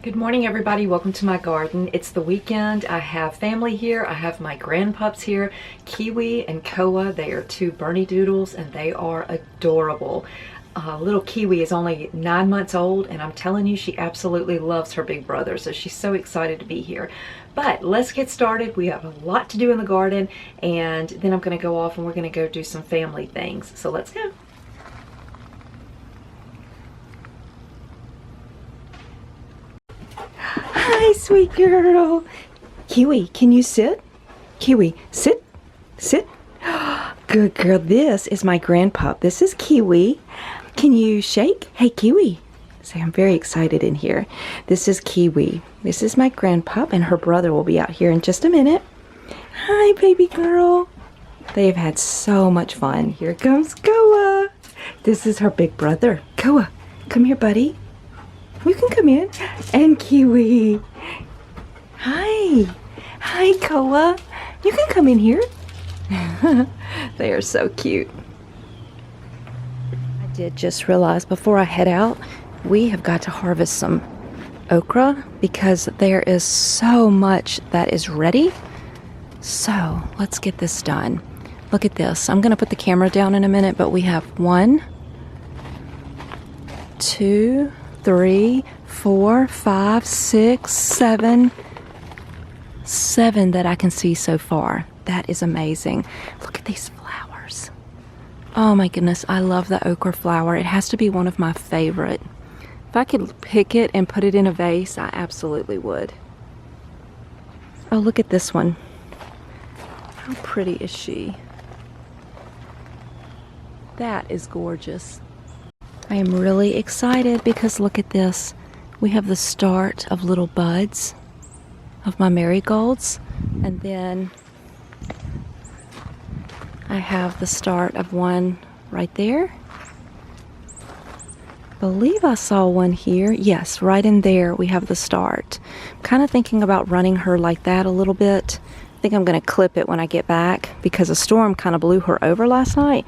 Good morning, everybody. Welcome to my garden. It's the weekend. I have family here. I have my grandpups here, Kiwi and Koa. They are two Bernie Doodles and they are adorable. Little Kiwi is only 9 months old and I'm telling you, she absolutely loves her big brother. So she's so excited to be here. But let's get started. We have a lot to do in the garden and then I'm going to go off and we're going to go do some family things. So let's go. Hi, sweet girl. Kiwi, can you sit? Kiwi, sit, sit. Good girl. This is my grandpup. This is Kiwi. Can you shake? Hey, Kiwi. Say, I'm very excited in here. This is Kiwi. This is my grandpup, and her brother will be out here in just a minute. Hi, baby girl. They have had so much fun. Here comes Koa. This is her big brother. Koa, come here, buddy. You can come in. And Kiwi. Hi. Hi, Koa. You can come in here. They are so cute. I did just realize before I head out, we have got to harvest some okra because there is so much that is ready. So let's get this done. Look at this. I'm going to put the camera down in a minute, but we have 1, 2, 3, 4, 5, 6, 7 that I can see so far. That is amazing. Look at these flowers. Oh my goodness, I love the okra flower. It has to be one of my favorite. If I could pick it and put it in a vase, I absolutely would. Oh, look at this one. How pretty is she? That is gorgeous. I am really excited because look at this. We have the start of little buds of my marigolds, and then I have the start of one right there. I believe I saw one here. Yes, right in there we have the start. I'm kind of thinking about running her like that a little bit. I think I'm going to clip it when I get back because a storm kind of blew her over last night,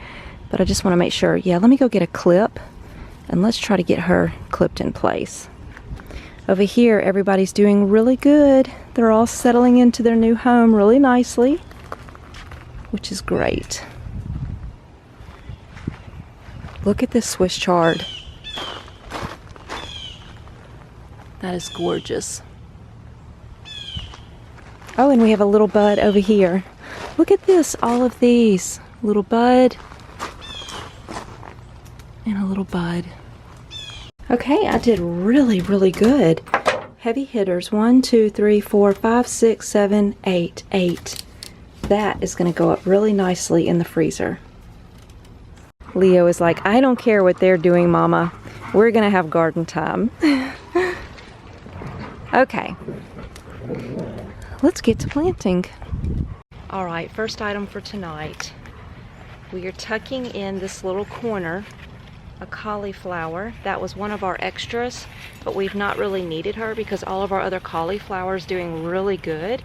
but I just want to make sure. Yeah, let me go get a clip. And let's try to get her clipped in place. Over here, everybody's doing really good. They're all settling into their new home really nicely, which is great. Look at this Swiss chard. That is gorgeous. Oh, and we have a little bud over here. Look at this, all of these. Little bud. And a little bud. Okay, I did really, really good. Heavy hitters, 1, 2, 3, 4, 5, 6, 7, 8. 8. That is going to go up really nicely in the freezer. Leo is like, I don't care what they're doing, Mama. We're going to have garden time. Okay. Let's get to planting. All right, first item for tonight. We are tucking in this little corner a cauliflower. That was one of our extras, but we've not really needed her because all of our other cauliflower is doing really good.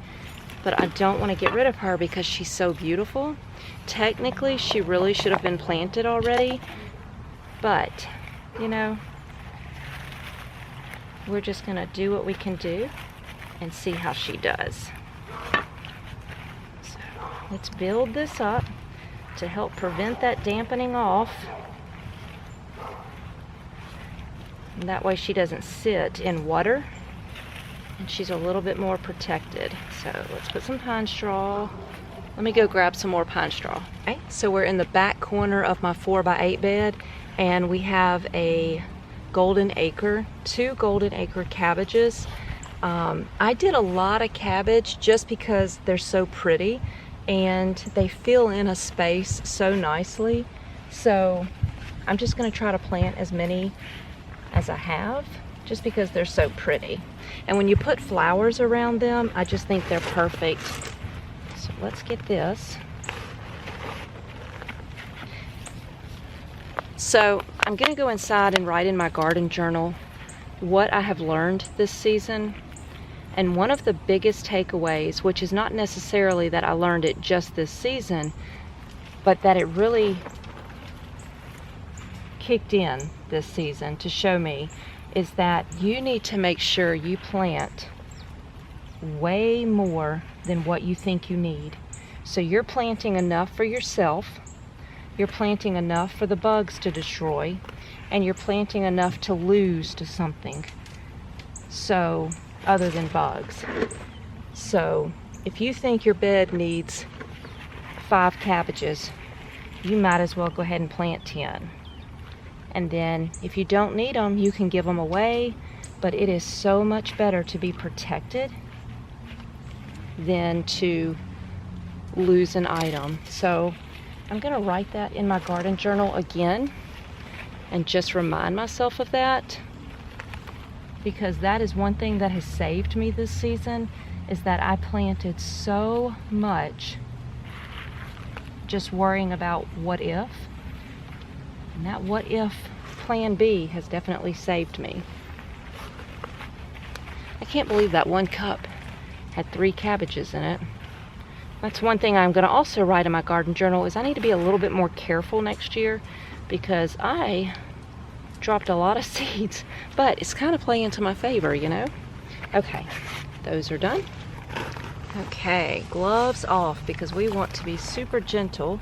But I don't want to get rid of her because she's so beautiful. Technically, she really should have been planted already, but you know, we're just gonna do what we can do and see how she does. So let's build this up to help prevent that dampening off. And that way she doesn't sit in water and she's a little bit more protected. So let's put some pine straw. Let me go grab some more pine straw. Okay, so we're in the back corner of my 4x8 bed and we have a golden acre, 2 golden acre cabbages. I did a lot of cabbage just because they're so pretty and they fill in a space so nicely. So I'm just going to try to plant as many as I have just because they're so pretty, and when you put flowers around them, I just think they're perfect. So let's get this. So I'm gonna go inside and write in my garden journal what I have learned this season, and one of the biggest takeaways, which is not necessarily that I learned it just this season, but that it really kicked in this season to show me, is that you need to make sure you plant way more than what you think you need. So you're planting enough for yourself, you're planting enough for the bugs to destroy, and you're planting enough to lose to something. So, other than bugs. So, if you think your bed needs 5 cabbages, you might as well go ahead and plant 10. And then, if you don't need them, you can give them away, but it is so much better to be protected than to lose an item. So I'm gonna write that in my garden journal again and just remind myself of that, because that is one thing that has saved me this season, is that I planted so much just worrying about what if, and that what if plan B has definitely saved me. I can't believe that one cup had 3 cabbages in it. That's one thing I'm going to also write in my garden journal, is I need to be a little bit more careful next year, because I dropped a lot of seeds, but it's kind of playing to my favor, you know? Okay, those are done. Okay, gloves off, because we want to be super gentle.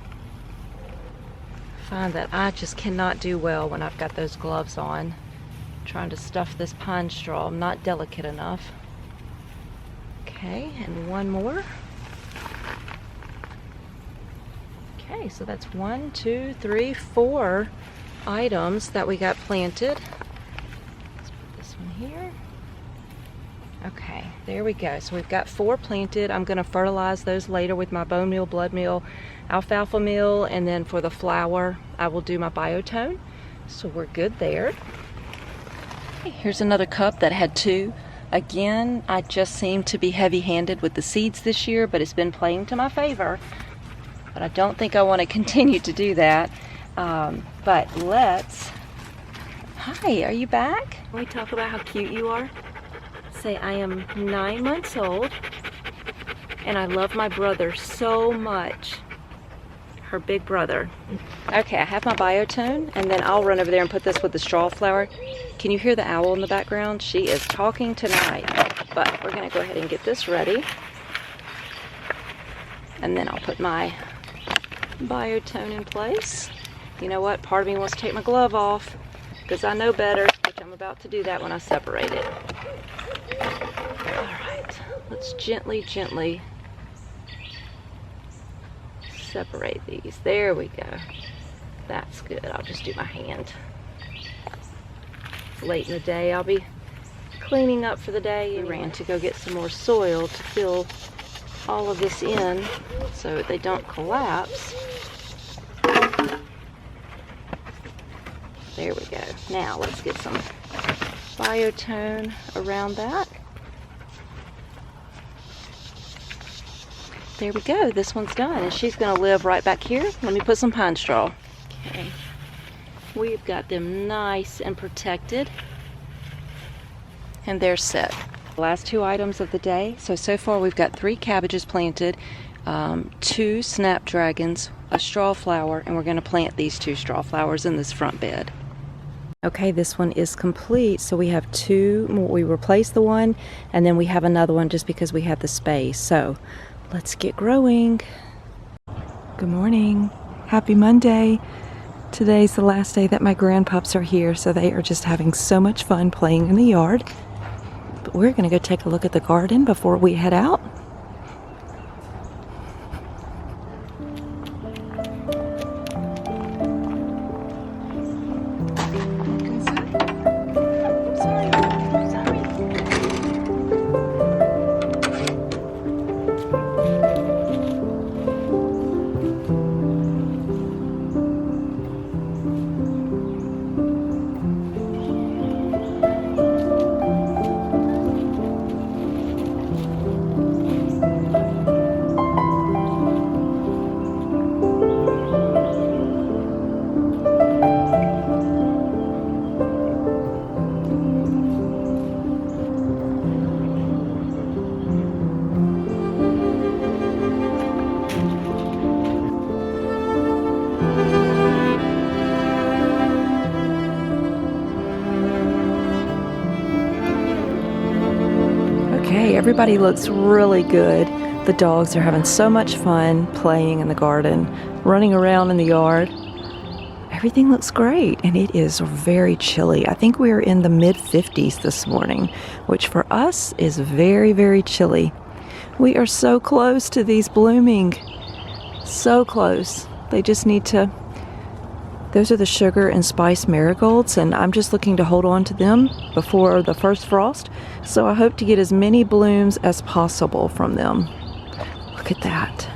I find that I just cannot do well when I've got those gloves on. Trying to stuff this pine straw, I'm not delicate enough. Okay, and one more. Okay, so that's 1, 2, 3, 4 items that we got planted. Let's put this one here. Okay, there we go. So we've got 4 planted. I'm going to fertilize those later with my bone meal, blood meal, alfalfa meal, and then for the flower, I will do my biotone. So we're good there. Okay, here's another cup that had 2. Again, I just seem to be heavy-handed with the seeds this year, but it's been playing to my favor. But I don't think I want to continue to do that. But let's... Hi, are you back? Can we talk about how cute you are? Say, I am 9 months old, and I love my brother so much. Her big brother. Okay, I have my biotone, and then I'll run over there and put this with the straw flower. Can you hear the owl in the background? She is talking tonight. But we're going to go ahead and get this ready. And then I'll put my biotone in place. You know what? Part of me wants to take my glove off, because I know better, which I'm about to do that when I separate it. Alright, let's gently separate these. There we go. That's good. I'll just do my hand. It's late in the day. I'll be cleaning up for the day. We ran to go get some more soil to fill all of this in so they don't collapse. There we go. Now let's get some biotone around that. There we go. This one's done, and she's going to live right back here. Let me put some pine straw. Okay. We've got them nice and protected, and they're set. Last 2 items of the day. So far we've got 3 cabbages planted, 2 snapdragons, a straw flower, and we're going to plant these 2 straw flowers in this front bed. Okay, this one is complete. So we have 2 more. We replaced the one, and then we have another one just because we have the space. So let's get growing. Good morning. Happy Monday. Today's the last day that my grandpups are here, so they are just having so much fun playing in the yard. But we're going to go take a look at the garden before we head out. Okay, everybody looks really good. The dogs are having so much fun playing in the garden, running around in the yard. Everything looks great, and it is very chilly. I think we are in the mid-50s this morning, which for us is very, very chilly. We are so close to these blooming. So close. They just need to... Those are the sugar and spice marigolds, and I'm just looking to hold on to them before the first frost. So I hope to get as many blooms as possible from them. Look at that.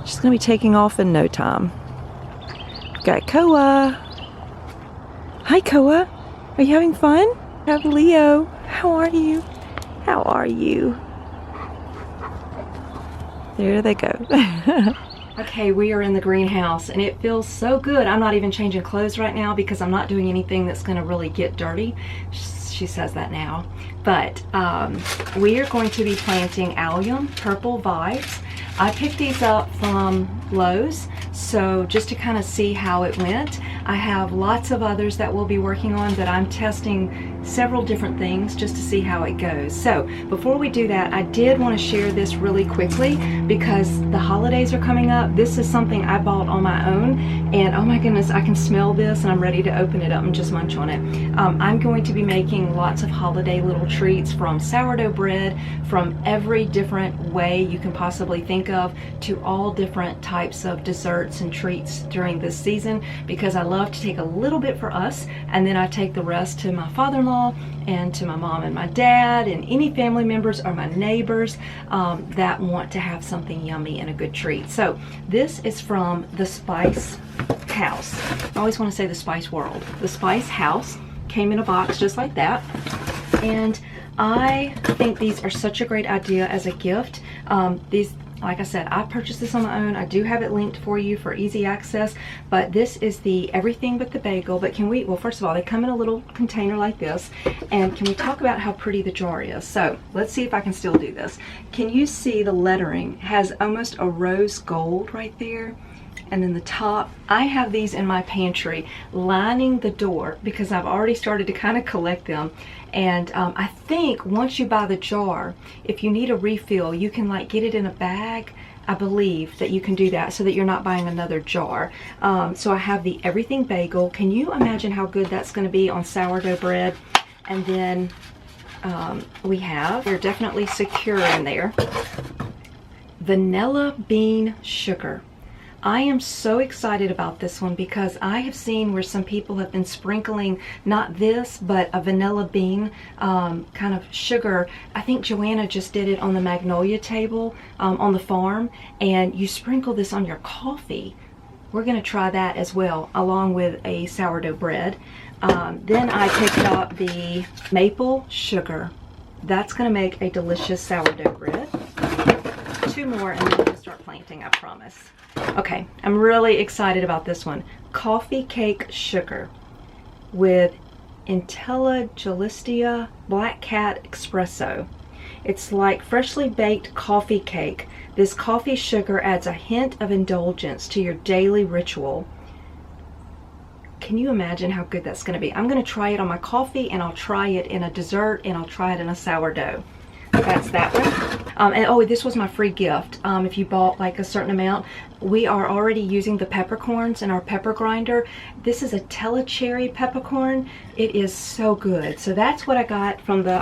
She's going to be taking off in no time. We've got Koa. Hi, Koa. Are you having fun? I have Leo. How are you? How are you? There they go. Okay, we are in the greenhouse and it feels so good. I'm not even changing clothes right now because I'm not doing anything that's going to really get dirty. She says that now. But we are going to be planting allium purple vibes. I picked these up from Lowe's, so just to kind of see how it went. I have lots of others that we'll be working on, but I'm testing several different things just to see how it goes. So before we do that, I did want to share this really quickly because the holidays are coming up. This is something I bought on my own, and oh my goodness, I can smell this and I'm ready to open it up and just munch on it. I'm going to be making lots of holiday little treats, from sourdough bread, from every different way you can possibly think of, to all different types of desserts and treats during this season, because I love to take a little bit for us and then I take the rest to my father-in-law and to my mom and my dad and any family members or my neighbors that want to have something yummy and a good treat. So this is from the Spice House. I always want to say the Spice World. The Spice House came in a box just like that, and I think these are such a great idea as a gift. These, like I said, I purchased this on my own. I do have it linked for you for easy access, but this is the everything but the bagel. But can we, well, first of all, they come in a little container like this, and can we talk about how pretty the jar is? So let's see if I can still do this. Can you see the lettering has almost a rose gold right there? And then the top, I have these in my pantry lining the door because I've already started to kind of collect them. And I think once you buy the jar, if you need a refill, you can like get it in a bag. I believe that you can do that so that you're not buying another jar. So I have the everything bagel. Can you imagine how good that's going to be on sourdough bread? And then they're definitely secure in there, vanilla bean sugar. I am so excited about this one because I have seen where some people have been sprinkling not this but a vanilla bean kind of sugar. I think Joanna just did it on the Magnolia table on the farm, and you sprinkle this on your coffee. We're going to try that as well along with a sourdough bread. Then I picked up the maple sugar. That's going to make a delicious sourdough bread. 2 more and then we'll start planting, I promise. Okay, I'm really excited about this one. Coffee cake sugar with Intelligentsia Black Cat Espresso. It's like freshly baked coffee cake. This coffee sugar adds a hint of indulgence to your daily ritual. Can you imagine how good that's going to be? I'm going to try it on my coffee, and I'll try it in a dessert, and I'll try it in a sourdough. That's that one. And oh, this was my free gift. If you bought like a certain amount, we are already using the peppercorns in our pepper grinder. This is a telecherry peppercorn. It is so good. So that's what I got from the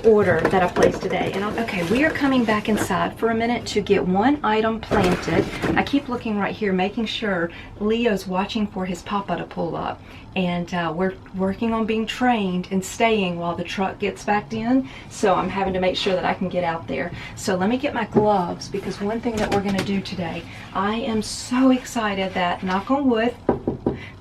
order that I placed today. And okay, we are coming back inside for a minute to get one item planted. I keep looking right here, making sure Leo's watching for his papa to pull up. And we're working on being trained and staying while the truck gets backed in. So I'm having to make sure that I can get out there. So let me get my gloves, because one thing that we're going to do today, I am so excited that, knock on wood,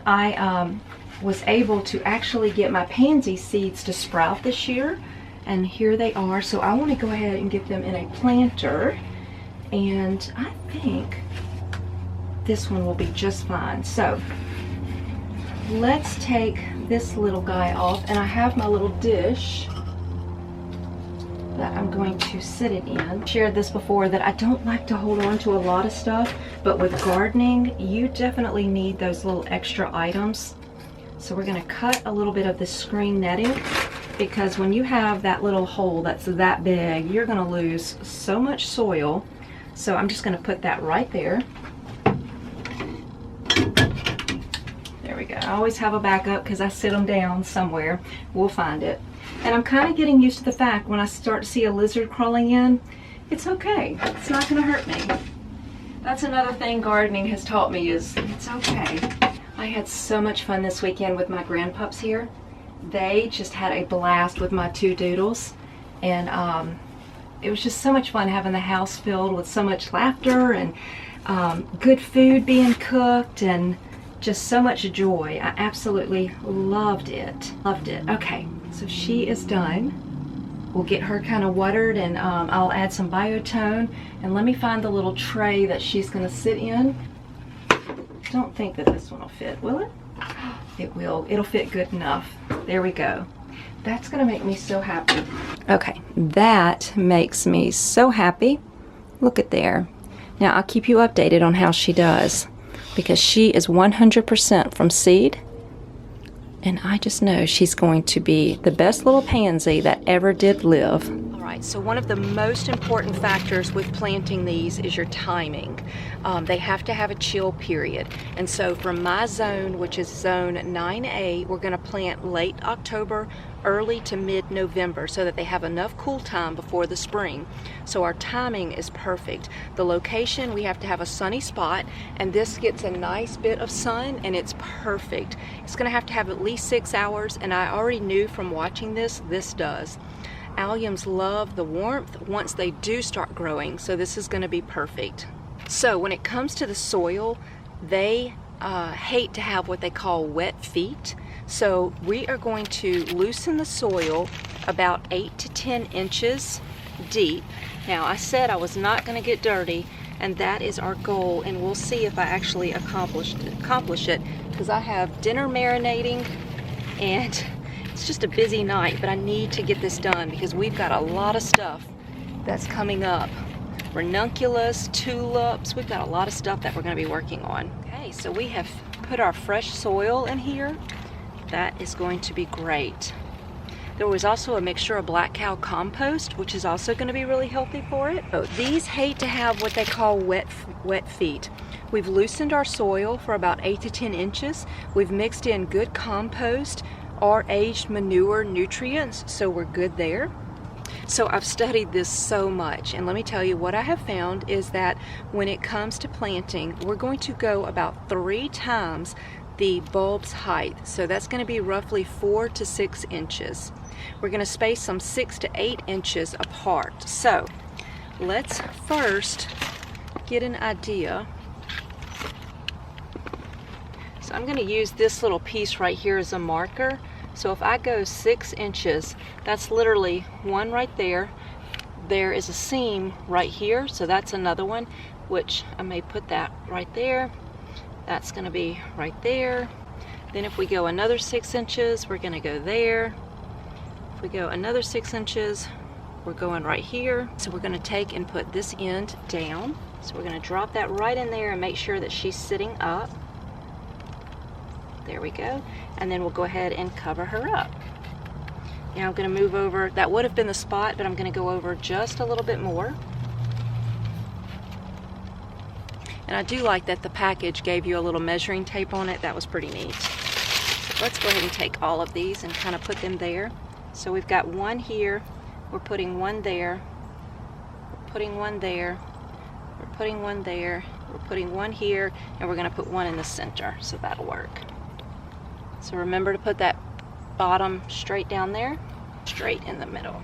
I was able to actually get my pansy seeds to sprout this year. And here they are. So I want to go ahead and get them in a planter. And I think this one will be just fine. So let's take this little guy off, and I have my little dish that I'm going to sit it in. I shared this before that I don't like to hold on to a lot of stuff, but with gardening you definitely need those little extra items. So we're going to cut a little bit of the screen netting because when you have that little hole that's that big, you're going to lose so much soil. So I'm just going to put that right there. There we go. I always have a backup because I sit them down somewhere. We'll find it. And I'm kind of getting used to the fact when I start to see a lizard crawling in, it's okay. It's not going to hurt me. That's another thing gardening has taught me, is it's okay. I had so much fun this weekend with my Grandpups here. They just had a blast with my 2 doodles, and it was just so much fun having the house filled with so much laughter and good food being cooked and just so much joy. I absolutely loved it. Loved it. Okay, so she is done. We'll get her kind of watered, and I'll add some biotone. And let me find the little tray that she's going to sit in. Don't think that this one will fit, will it? It will. It'll fit good enough. There we go. That's going to make me so happy. Okay, that makes me so happy. Look at there. Now, I'll keep you updated on how she does, because she is 100% from seed. And I just know she's going to be the best little pansy that ever did live. All right, so one of the most important factors with planting these is your timing. They have to have a chill period. And so from my zone, which is zone 9A, we're going to plant late October, early to mid-November, so that they have enough cool time before the spring. So our timing is perfect. The location, we have to have a sunny spot, and this gets a nice bit of sun, and it's perfect. It's going to have at least 6 hours, and I already knew from watching this does. Alliums love the warmth once they do start growing, so this is going to be perfect. So when it comes to the soil, they hate to have what they call wet feet. So we are going to loosen the soil about 8 to 10 inches deep. Now, I said I was not going to get dirty, and that is our goal, and we'll see if I actually accomplish it, because I have dinner marinating, and it's just a busy night, but I need to get this done because we've got a lot of stuff that's coming up. Ranunculus, tulips, we've got a lot of stuff that we're going to be working on. Okay, so we have put our fresh soil in here. That is going to be great. There was also a mixture of black cow compost, which is also going to be really healthy for it. Oh, these hate to have what they call wet feet. We've loosened our soil for about 8 to 10 inches. We've mixed in good compost or aged manure nutrients, so we're good there. So I've studied this so much, and let me tell you what I have found is that when it comes to planting, we're going to go about 3 times the bulb's height. So that's going to be roughly 4 to 6 inches. We're going to space them 6 to 8 inches apart. So let's first get an idea. So I'm going to use this little piece right here as a marker. So if I go 6 inches, that's literally one right there. There is a seam right here, so that's another one, which I may put that right there. That's going to be right there. Then if we go another 6 inches, we're going to go there. If we go another 6 inches, we're going right here. So we're going to take and put this end down. So we're going to drop that right in there and make sure that she's sitting up. There we go. And then we'll go ahead and cover her up. Now I'm going to move over. That would have been the spot, but I'm going to go over just a little bit more. And I do like that the package gave you a little measuring tape on it. That was pretty neat. So let's go ahead and take all of these and kind of put them there. So we've got one here. We're putting one there. We're putting one there. We're putting one there. We're putting one here. And we're going to put one in the center. So that'll work. So remember to put that bottom straight down there, straight in the middle.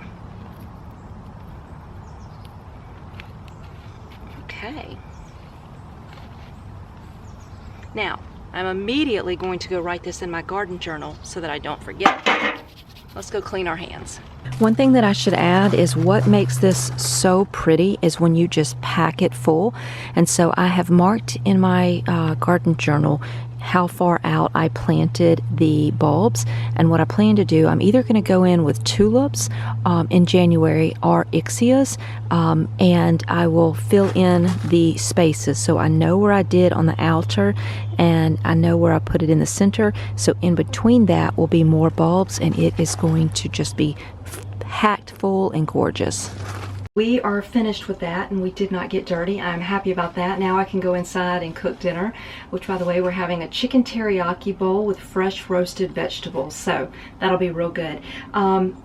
Okay. Now, I'm immediately going to go write this in my garden journal so that I don't forget. Let's go clean our hands. One thing that I should add is what makes this so pretty is when you just pack it full. And so I have marked in my garden journal how far out I planted the bulbs, and what I plan to do, I'm either going to go in with tulips in January or ixias, and I will fill in the spaces so I know where I did on the outer and I know where I put it in the center. So in between that will be more bulbs, and it is going to just be packed full and gorgeous. We are finished with that, and we did not get dirty. I'm happy about that. Now I can go inside and cook dinner, which, by the way, we're having a chicken teriyaki bowl with fresh roasted vegetables, so that'll be real good.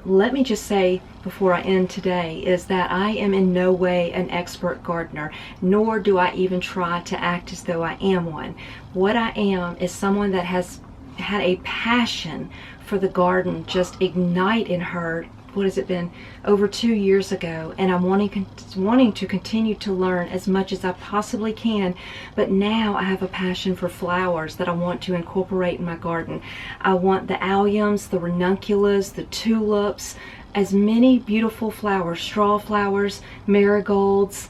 Let me just say before I end today is that I am in no way an expert gardener, nor do I even try to act as though I am one. What I am is someone that has had a passion for the garden just ignite in her. What has it been, over 2 years ago, and I'm wanting to continue to learn as much as I possibly can. But now I have a passion for flowers that I want to incorporate in my garden. I want the alliums, the ranunculus, the tulips, as many beautiful flowers, straw flowers, marigolds,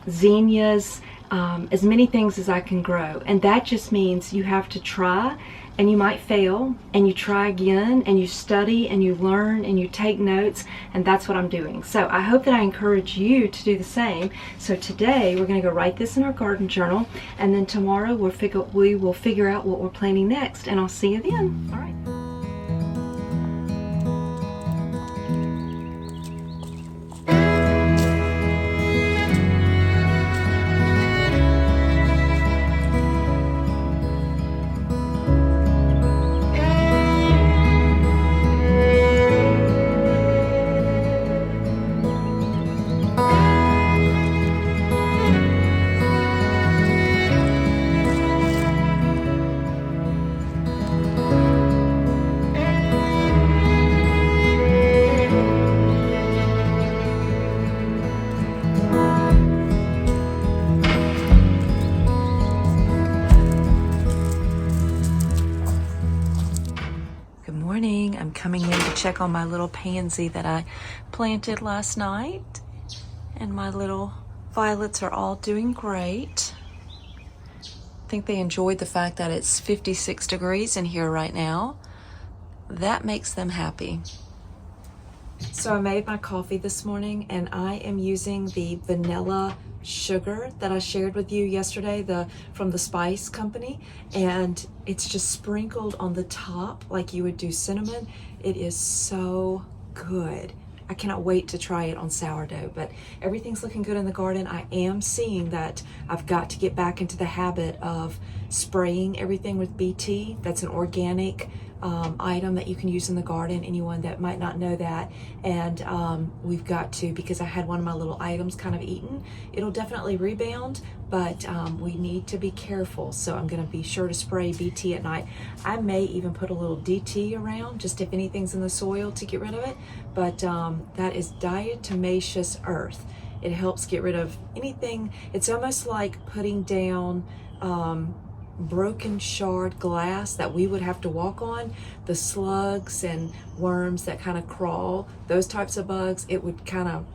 zinnias, as many things as I can grow. And that just means you have to try, and you might fail, and you try again, and you study, and you learn, and you take notes, and that's what I'm doing. So I hope that I encourage you to do the same. So today we're going to go write this in our garden journal, and then tomorrow we will figure out what we're planning next, and I'll see you then. All right. I'm coming in to check on my little pansy that I planted last night, and my little violets are all doing great. I think they enjoyed the fact that it's 56 degrees in here right now. That makes them happy. So I made my coffee this morning, and I am using the vanilla sugar that I shared with you yesterday, from the Spice Company, and it's just sprinkled on the top like you would do cinnamon. It is so good. I cannot wait to try it on sourdough, but everything's looking good in the garden. I am seeing that I've got to get back into the habit of spraying everything with BT. That's an organic item that you can use in the garden, anyone that might not know that. And we've got to, because I had one of my little items kind of eaten. It'll definitely rebound, but we need to be careful. So I'm going to be sure to spray BT at night. I may even put a little DT around, just if anything's in the soil, to get rid of it. But that is diatomaceous earth. It helps get rid of anything. It's almost like putting down broken shard glass that we would have to walk on. The slugs and worms that kind of crawl, those types of bugs, it would kind of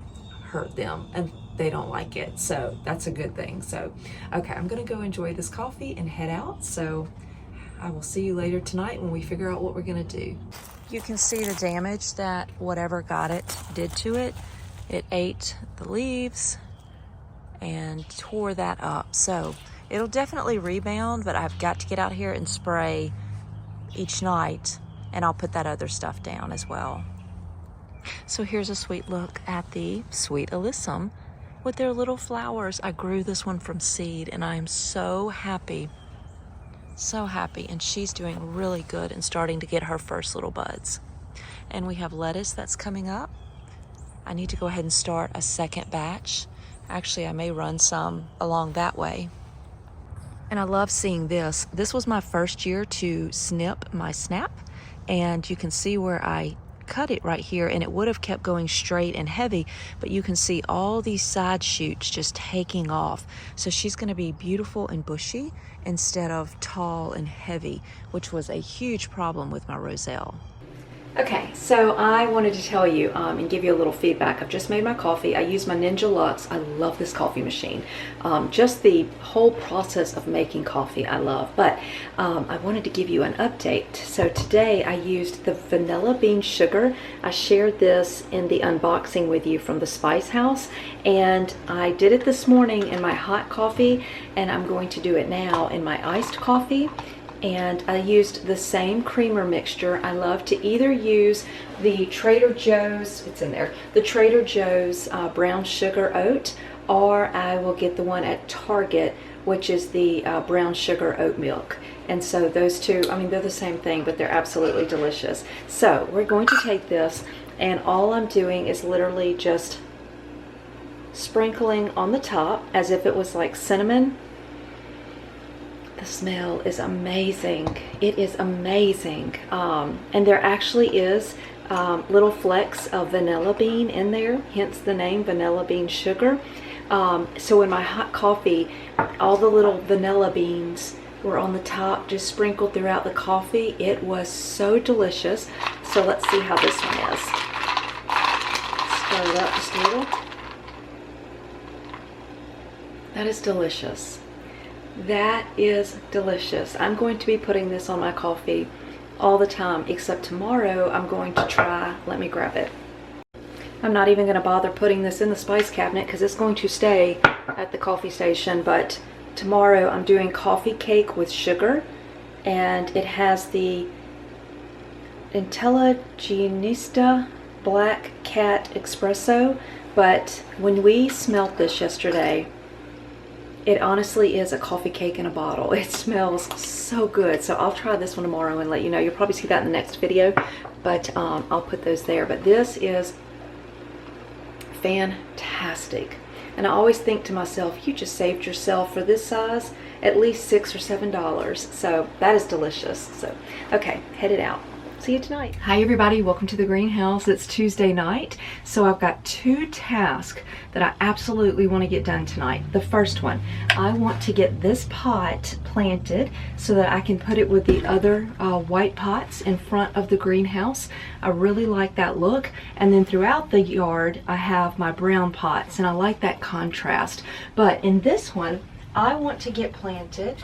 hurt them, and they don't like it. So that's a good thing. So okay, I'm gonna go enjoy this coffee and head out. So I will see you later tonight when we figure out what we're gonna do. You can see the damage that whatever got it did to it. It ate the leaves and tore that up. So it'll definitely rebound, but I've got to get out here and spray each night, and I'll put that other stuff down as well. So here's a sweet look at the sweet alyssum with their little flowers. I grew this one from seed, and I am so happy, and she's doing really good and starting to get her first little buds. And we have lettuce that's coming up. I need to go ahead and start a second batch. Actually, I may run some along that way. And I love seeing this. This was my first year to snip my snap, and you can see where I cut it right here, and it would have kept going straight and heavy, but you can see all these side shoots just taking off. So she's going to be beautiful and bushy instead of tall and heavy, which was a huge problem with my roselle. Okay, so I wanted to tell you and give you a little feedback. I've just made my coffee. I use my Ninja Luxe. I love this coffee machine. Just the whole process of making coffee I love. But I wanted to give you an update. So today I used the vanilla bean sugar. I shared this in the unboxing with you from the Spice House. And I did it this morning in my hot coffee. And I'm going to do it now in my iced coffee. And I used the same creamer mixture. I love to either use the Trader Joe's, it's in there, the Trader Joe's brown sugar oat, or I will get the one at Target, which is the brown sugar oat milk. And so those two, I mean, they're the same thing, but they're absolutely delicious. So we're going to take this, and all I'm doing is literally just sprinkling on the top as if it was like cinnamon. The smell is amazing. It is amazing. And there actually is little flecks of vanilla bean in there, hence the name vanilla bean sugar. So in my hot coffee, all the little vanilla beans were on the top, just sprinkled throughout the coffee. It was so delicious. So let's see how this one is. Stir it up just a little. That is delicious. That is delicious. I'm going to be putting this on my coffee all the time, except tomorrow I'm going to try, let me grab it. I'm not even going to bother putting this in the spice cabinet because it's going to stay at the coffee station, but tomorrow I'm doing coffee cake with sugar, and it has the Intelligentsia Black Cat Espresso, but when we smelt this yesterday, it honestly is a coffee cake in a bottle. It smells so good. So I'll try this one tomorrow and let you know. You'll probably see that in the next video, but I'll put those there. But this is fantastic. And I always think to myself, you just saved yourself for this size at least $6 or $7. So that is delicious. So, okay, headed out. See you tonight. Hi everybody, welcome to the greenhouse. It's Tuesday night, so I've got two tasks that I absolutely want to get done tonight. The first one, I want to get this pot planted so that I can put it with the other white pots in front of the greenhouse. I really like that look. And then throughout the yard, I have my brown pots, and I like that contrast. But in this one, I want to get planted.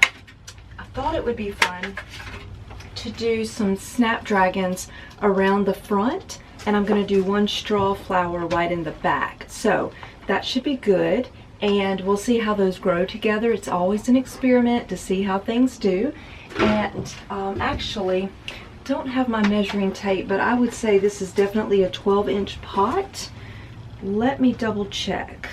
I thought it would be fun to do some snapdragons around the front, and I'm going to do one straw flower right in the back. So that should be good, and we'll see how those grow together. It's always an experiment to see how things do. And actually don't have my measuring tape, but I would say this is definitely a 12-inch pot. Let me double check.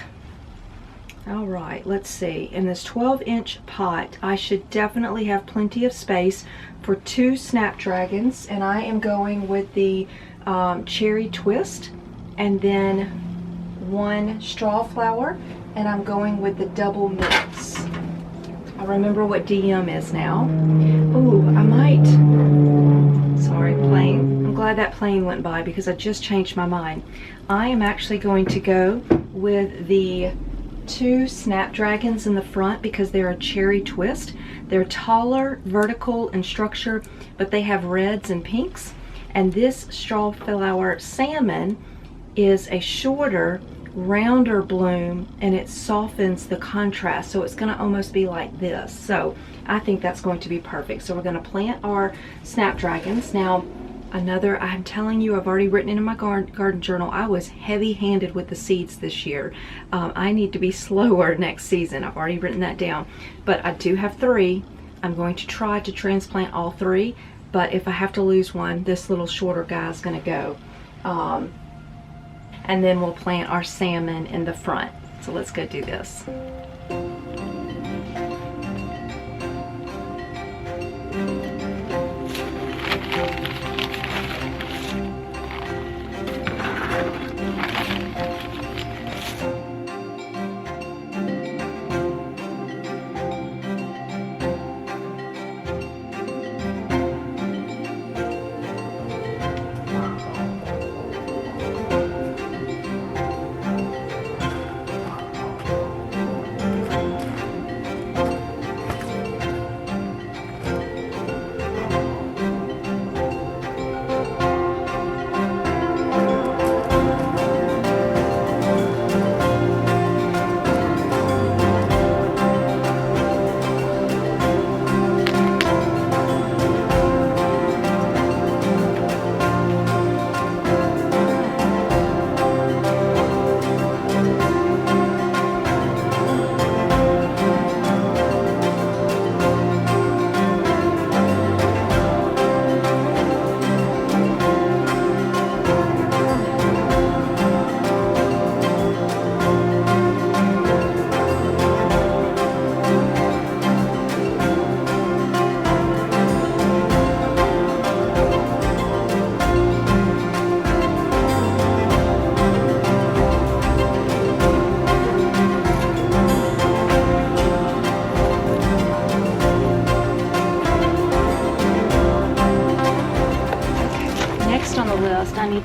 All right, let's see. In this 12-inch pot, I should definitely have plenty of space for 2 snapdragons, and I am going with the cherry twist, and then 1 straw flower, and I'm going with the double mix. I remember what DM is now. Ooh, I might. Sorry, plane. I'm glad that plane went by because I just changed my mind. I am actually going to go with the 2 snapdragons in the front because they're a cherry twist. They're taller, vertical in structure, but they have reds and pinks. And this straw flower salmon is a shorter, rounder bloom, and it softens the contrast, so it's going to almost be like this. So I think that's going to be perfect. So we're going to plant our snapdragons. Now, I'm telling you, I've already written it in my garden journal, I was heavy-handed with the seeds this year. I need to be slower next season. I've already written that down. But I do have 3. I'm going to try to transplant all 3, but if I have to lose one, this little shorter guy is going to go. And then we'll plant our salmon in the front. So let's go do this.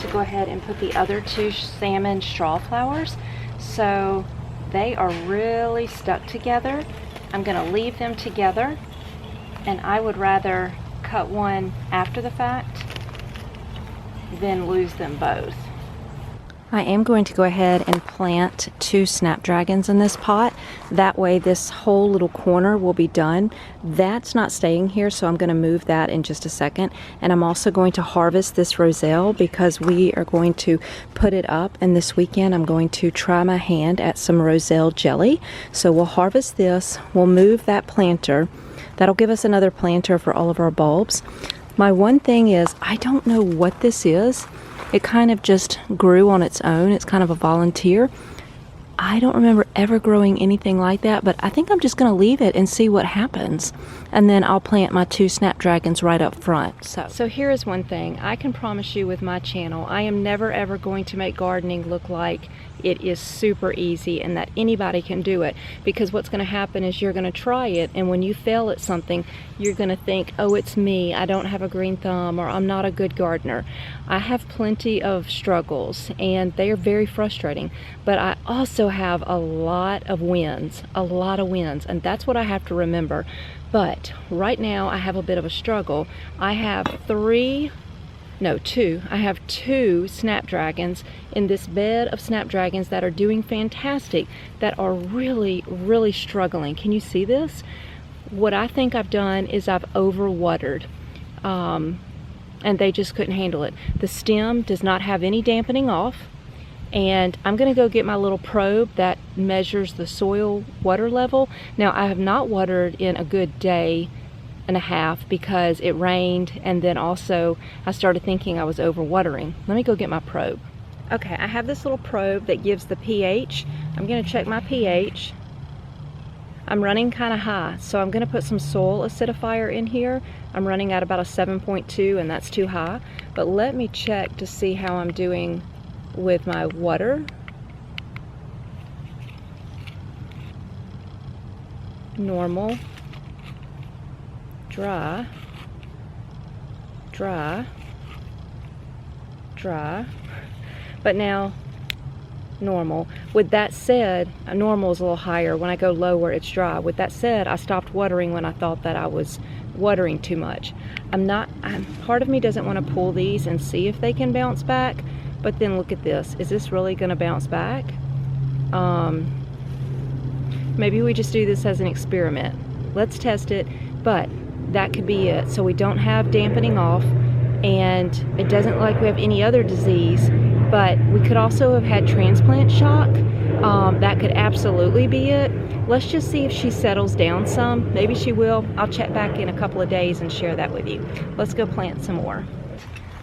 to go ahead and put the other 2 salmon straw flowers. So they are really stuck together. I'm going to leave them together, and I would rather cut one after the fact than lose them both. I am going to go ahead and plant 2 snapdragons in this pot. That way this whole little corner will be done. That's not staying here, so I'm going to move that in just a second. And I'm also going to harvest this roselle because we are going to put it up, and this weekend I'm going to try my hand at some roselle jelly. So we'll harvest this, we'll move that planter. That'll give us another planter for all of our bulbs. My one thing is, I don't know what this is. It kind of just grew on its own. It's kind of a volunteer. I don't remember ever growing anything like that, but I think I'm just going to leave it and see what happens. And then I'll plant my 2 snapdragons right up front. So here is one thing. I can promise you with my channel, I am never ever going to make gardening look like it is super easy and that anybody can do it, because what's going to happen is you're going to try it, and when you fail at something, you're going to think, oh, it's me, I don't have a green thumb, or I'm not a good gardener. I have plenty of struggles, and they are very frustrating, but I also have a lot of wins, and that's what I have to remember. But right now I have a bit of a struggle. I have 2 snapdragons in this bed of snapdragons that are doing fantastic, that are really, really struggling. Can you see this? What I think I've done is I've overwatered, and they just couldn't handle it. The stem does not have any dampening off, and I'm gonna go get my little probe that measures the soil water level. Now, I have not watered in a good day and a half because it rained, and then also I started thinking I was overwatering. Let me go get my probe. Okay, I have this little probe that gives the pH. I'm gonna check my pH. I'm running kind of high, so I'm gonna put some soil acidifier in here. I'm running at about a 7.2, and that's too high. But let me check to see how I'm doing with my water. Normal, dry, dry, dry, but now normal. With that said, normal is a little higher. When I go lower, it's dry. With that said, I stopped watering when I thought that I was watering too much. Part of me doesn't want to pull these and see if they can bounce back, but then look at this. Is this really going to bounce back? Maybe we just do this as an experiment. Let's test it, but that could be it. So we don't have dampening off, and it doesn't look like we have any other disease, but we could also have had transplant shock. That could absolutely be it. Let's just see if she settles down some. Maybe she will. I'll check back in a couple of days and share that with you. Let's go plant some more.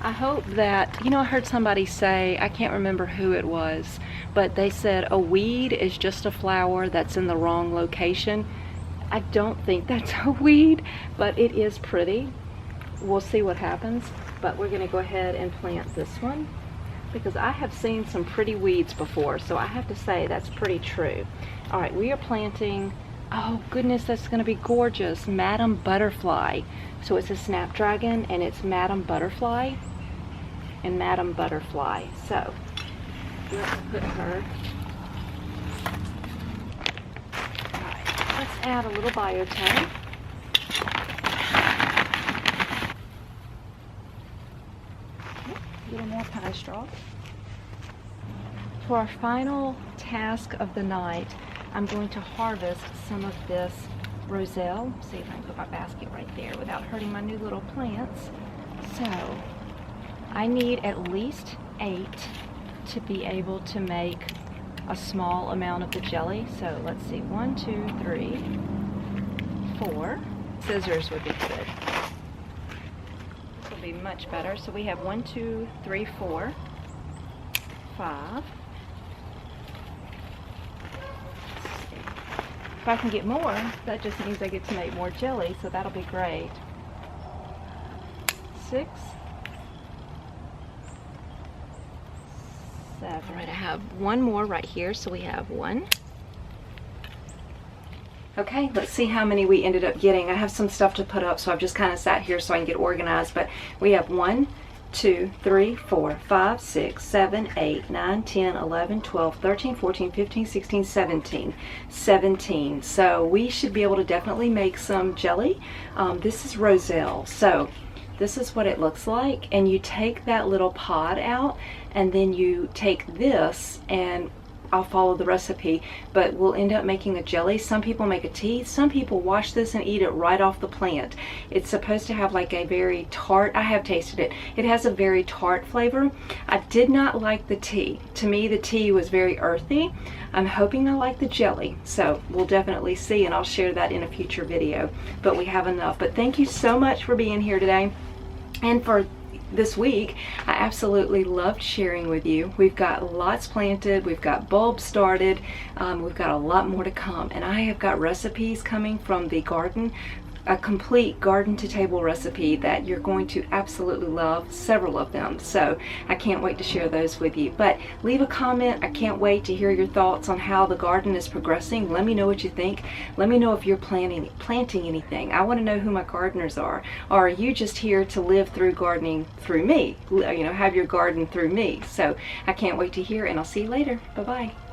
I hope that, I heard somebody say, I can't remember who it was, but they said a weed is just a flower that's in the wrong location. I don't think that's a weed, but it is pretty. We'll see what happens, but we're going to go ahead and plant this one because I have seen some pretty weeds before, so I have to say that's pretty true. All right, we are planting, oh goodness, that's going to be gorgeous, Madam Butterfly. So it's a snapdragon, and it's Madam Butterfly and Madam Butterfly. So let's put her. All right, let's add a little biotone. A little more pine straw. For our final task of the night, I'm going to harvest some of this roselle. See if I can put my basket right there without hurting my new little plants. So I need at least 8 to be able to make a small amount of the jelly. So let's see, 1, 2, 3, 4. Scissors would be good. This will be much better. So we have 1, 2, 3, 4, 5. If I can get more, that just means I get to make more jelly, so that'll be great. 6, 7. All right, I have one more right here, so we have 1. Okay, let's see how many we ended up getting. I have some stuff to put up, so I've just kind of sat here so I can get organized, but we have 1, 2, 3, 4, 5, 6, 7, 8, 9, 10, 11, 12, 13, 14, 15, 16, 17. 17. So we should be able to definitely make some jelly. This is Roselle. So this is what it looks like. And you take that little pod out, and then you take this, and I'll follow the recipe, but we'll end up making a jelly. Some people make a tea. Some people wash this and eat it right off the plant. It's supposed to have like a very tart, I have tasted it. It has a very tart flavor. I did not like the tea. To me, the tea was very earthy. I'm hoping I like the jelly. So we'll definitely see, and I'll share that in a future video. But we have enough. But thank you so much for being here today. And for this week, I absolutely loved sharing with you. We've got lots planted, we've got bulbs started, we've got a lot more to come, and I have got recipes coming from the garden, a complete garden to table recipe that you're going to absolutely love, several of them. So I can't wait to share those with you. But leave a comment. I can't wait to hear your thoughts on how the garden is progressing. Let me know what you think. Let me know if you're planting anything. I want to know who my gardeners are. Or are you just here to live through gardening through me? You know, have your garden through me. So I can't wait to hear, and I'll see you later. Bye-bye.